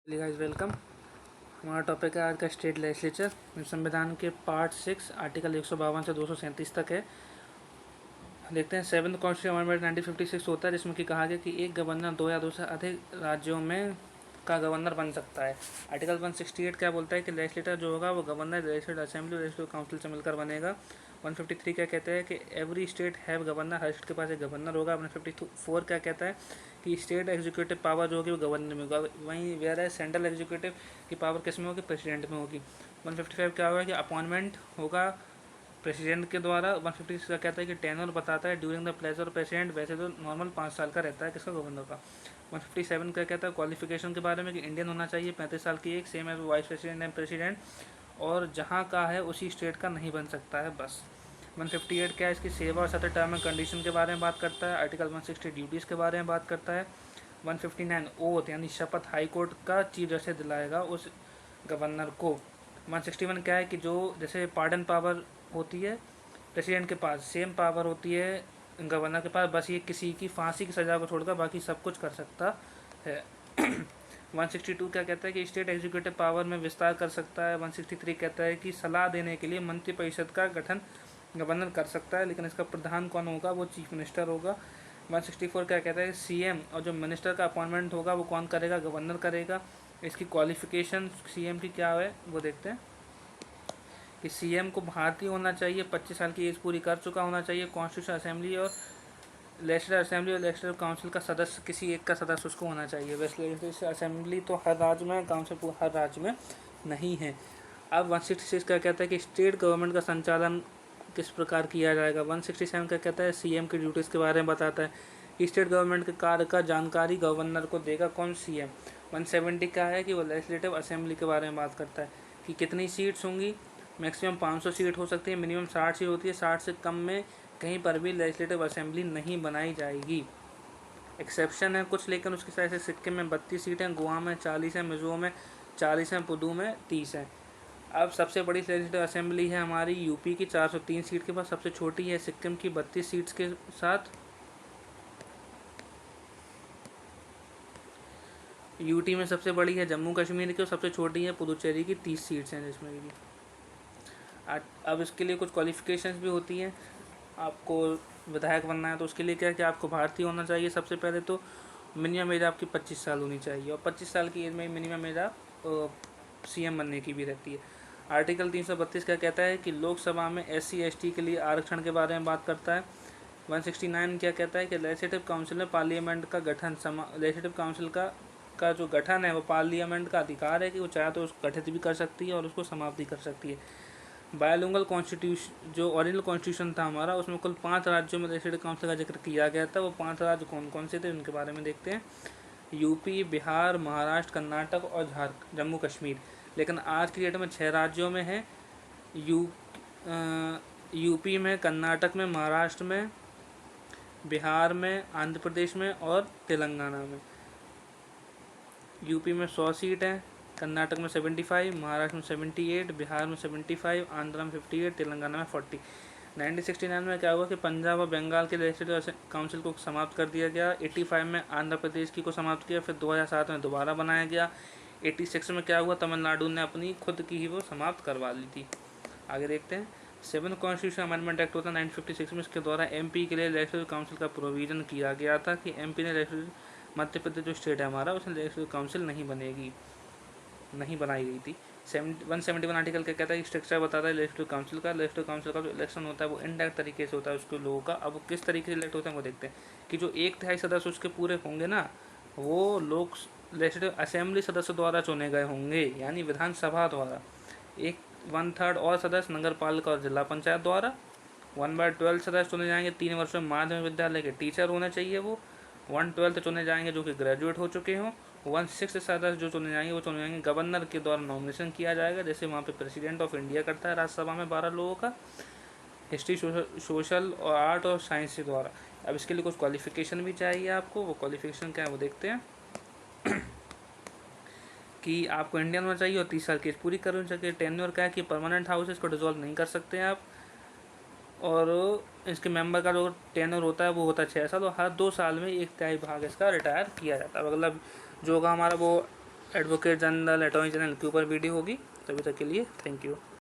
Guys welcome. हमारा topic है आज का स्टेट लेजिस्लेचर। संविधान के पार्ट 6 आर्टिकल 152 से 237 तक है। देखते हैं। 7th कॉन्स्टिट्यूशन अमेंडमेंट 1956 होता है, जिसमें कि कहा गया कि एक गवर्नर दो या दो से अधिक राज्यों में का गवर्नर बन सकता है। आर्टिकल 168 क्या बोलता है कि लेजिस्लेटर जो होगा वो गवर्नर, लेजिस्लेटिव असेंबली और लेजिस्लेटिव काउंसिल से मिलकर बनेगा। 153 क्या कहता है कि every state have governor, her state के पास एक गवर्नर होगा। 154 क्या कहता है कि स्टेट एग्जीक्यूटिव पावर जो होगी वो गवर्नर में होगा। वहीं वेयर है सेंट्रल एग्जीक्यूटिव की पावर किस में होगी? प्रेसिडेंट में होगी। 155 क्या होगा कि अपॉइंटमेंट होगा प्रेसिडेंट के द्वारा। 156 का कहता है कि टेनर बताता है ड्यूरिंग द प्लेजर प्रेसिडेंट, वैसे तो नॉर्मल 5 साल का रहता है किसका? गवर्नर का। 157 का कहता है क्वालिफिकेशन के बारे में कि इंडियन होना चाहिए, 35 साल की एक, same age vice president and president, और जहाँ का है उसी स्टेट का नहीं बन सकता है बस। 158 क्या है? इसकी सेवा और सतत टर्म एंड कंडीशन के बारे में बात करता है। आर्टिकल 160 ड्यूटीज़ के बारे में बात करता है। 159 ओथ यानी शपथ हाई कोर्ट का चीफ जस्टिस दिलाएगा उस गवर्नर को। 161 क्या है कि जो जैसे पार्डन पावर होती है प्रेसिडेंट के पास, सेम पावर होती है गवर्नर के पास, बस ये किसी की फांसी की सज़ा को छोड़कर बाकी सब कुछ कर सकता है। 162 क्या कहता है कि स्टेट एग्जीक्यूटिव पावर में विस्तार कर सकता है। 163 कहता है कि सलाह देने के लिए मंत्रिपरिषद का गठन गवर्नर कर सकता है, लेकिन इसका प्रधान कौन होगा? वो चीफ मिनिस्टर होगा। 164 क्या कहता है? सीएम और जो मिनिस्टर का अपॉइंटमेंट होगा वो कौन करेगा? गवर्नर करेगा। इसकी क्वालिफिकेशन सीएम की क्या है वो देखते हैं कि सीएम को भारतीय होना चाहिए, 25 साल की एज पूरी कर चुका होना चाहिए, कॉन्स्टिट्यूशन असेंबली और लेजिस्लेटिव असेंबली और लेजिस्लेटिव काउंसिल का सदस्य किसी एक का सदस्य उसको होना चाहिए। वैसे लेजिस्लेटिव असेंबली तो हर राज्य में, काउंसिल हर राज्य में नहीं है। अब 166 का कहता है कि स्टेट गवर्नमेंट का संचालन किस प्रकार किया जाएगा। 167 का कहता है सीएम की ड्यूटीज़ के बारे में बताता है। स्टेट गवर्नमेंट के कार्य का जानकारी गवर्नर को देगा कौन? सीएम। 170 का है कि वो लेजिस्लेटिव असेंबली के बारे में बात करता है कि कितनी सीट्स होंगी। मैक्सिमम 500 सीट हो सकती है, मिनिमम 60 सीट होती है, 60 से कम में कहीं पर भी लेजिस्लेटिव असेंबली नहीं बनाई जाएगी। एक्सेप्शन है कुछ, लेकिन उसके साथ से सिक्किम में 32 सीटें, गोवा में 40 है, मिजोरम में 40 हैं, पुदु में 30 है। अब सबसे बड़ी लेजिस्लेटिव असेंबली है हमारी यूपी की 403 सीट के पास, सबसे छोटी है सिक्किम की 32 सीट्स के साथ। यूटी में सबसे बड़ी है जम्मू कश्मीर की और सबसे छोटी है पुदुचेरी की, 30 सीट्स हैं जिसमें की। अब इसके लिए कुछ क्वालिफिकेशंस भी होती हैं। आपको विधायक बनना है तो उसके लिए क्या है कि आपको भारतीय होना चाहिए सबसे पहले तो। मिनिमम एज आपकी 25 साल होनी चाहिए, और 25 साल की एज में मिनिमम एज आप सीएम बनने की भी रहती है। आर्टिकल 332 क्या कहता है कि लोकसभा में SC ST के लिए आरक्षण के बारे में बात करता है। 169 क्या कहता है कि लेजिस्लेटिव काउंसिल में पार्लियामेंट का गठन लेजिस्लेटिव काउंसिल का जो गठन है वो पार्लियामेंट का अधिकार है कि वो चाहे तो उसको गठित भी कर सकती है और उसको समाप्त भी कर सकती है। बायलिंगुअल कॉन्स्टिट्यूशन जो ओरिजिनल कॉन्स्टिट्यूशन था हमारा, उसमें कुल 5 राज्यों में लेजिस्लेटिव काउंसिल का जिक्र किया गया था। वो 5 राज्य कौन कौन से थे उनके बारे में देखते हैं। यूपी, बिहार, महाराष्ट्र, कर्नाटक और जम्मू कश्मीर। लेकिन आज की डेट में 6 राज्यों में है। यूपी में, कर्नाटक में, महाराष्ट्र में, बिहार में, आंध्र प्रदेश में और तेलंगाना में। यूपी में 100 सीट है, कर्नाटक में 75, महाराष्ट्र में 78, बिहार में 75, आंध्र में 58, तेलंगाना में 40। 1969 में क्या हुआ कि पंजाब और बंगाल के लेजिस्लेटिव काउंसिल को समाप्त कर दिया गया। 85 में आंध्र प्रदेश की को समाप्त किया, फिर 2007 में दोबारा बनाया गया। 86 में क्या हुआ, तमिलनाडु ने अपनी खुद की ही वो समाप्त करवा ली थी। आगे देखते हैं। 7th कॉन्स्टिट्यूशन अमेंडमेंट एक्ट होता है 1956 में। इसके द्वारा MP के लिए लेजिस्लेटिव काउंसिल का प्रोविज़न किया गया था कि MP ने मध्य प्रदेश जो स्टेट है हमारा, उसमें लेजिस्लेटिव काउंसिल नहीं बनाई गई थी। 171 आर्टिकल क्या कहता है कि स्ट्रक्चर बताता है लेजिस्लेटिव काउंसिल का। लेजिस्लेटिव काउंसिल का जो इलेक्शन होता है वो इनडायरेक्ट तरीके से होता है उसके लोगों का। अब वो किस तरीके से इलेक्ट होते हैं वो देखते हैं कि जो 1/3 सदस्य उसके पूरे होंगे ना, वो लोग लेजिस्लेटिव असेंबली सदस्य द्वारा चुने गए होंगे, यानी विधानसभा द्वारा। 1/3 और सदस्य नगर पालिका और जिला पंचायत द्वारा। 1/12 सदस्य चुने जाएंगे 3 वर्षों में माध्यमिक विद्यालय के टीचर होने चाहिए वो। 1/12 चुने जाएंगे जो कि ग्रेजुएट हो चुके हों। 1/6 सदस्य जो चुने जाएंगे वो चुने जाएंगे गवर्नर के द्वारा नॉमिनेशन किया जाएगा, जैसे वहाँ पे प्रेसिडेंट ऑफ इंडिया करता है राज्यसभा में 12 लोगों का। हिस्ट्री, सोशल और आर्ट और साइंस के द्वारा। अब इसके लिए कुछ क्वालिफिकेशन भी चाहिए आपको। वो क्वालिफिकेशन क्या है वो देखते हैं कि आपको इंडियन होना चाहिए और 30 साल की एज पूरी करनी चाहिए। टेन्योर क्या है कि परमानेंट हाउस इसको डिजोल्व नहीं कर सकते हैं आप, और इसके मेंबर का जो टेन्योर होता है वो होता है 6 साल, और हर 2 साल में 1/3 भाग इसका रिटायर किया जाता है। मतलब जो होगा हमारा वो एडवोकेट जनरल, अटॉर्नी जनरल के ऊपर वीडियो होगी। तभी तक के लिए थैंक यू।